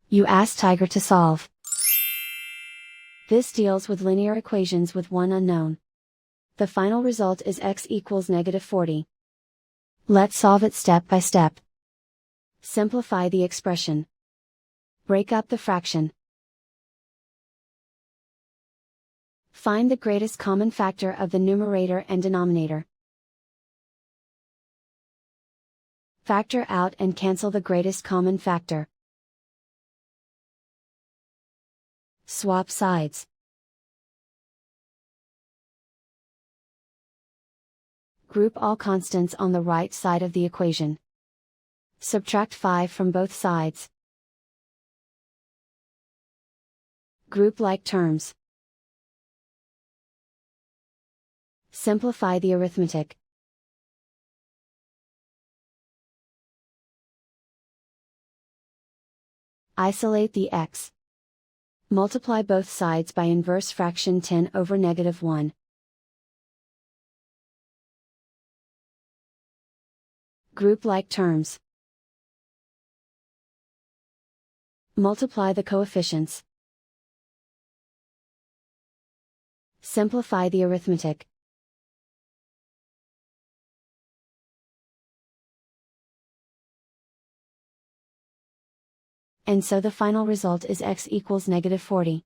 You ask Tiger to solve. This deals with linear equations with one unknown. The final result is x equals -40. Let's solve it step by step. Simplify the expression. Break up the fraction. Find the greatest common factor of the numerator and denominator. Factor out and cancel the greatest common factor. Swap sides. Group all constants on the right side of the equation. Subtract 5 from both sides. Group like terms. Simplify the arithmetic. Isolate the x. Multiply both sides by inverse fraction 10 over -1. Group like terms. Multiply the coefficients. Simplify the arithmetic. And so the final result is x equals -40.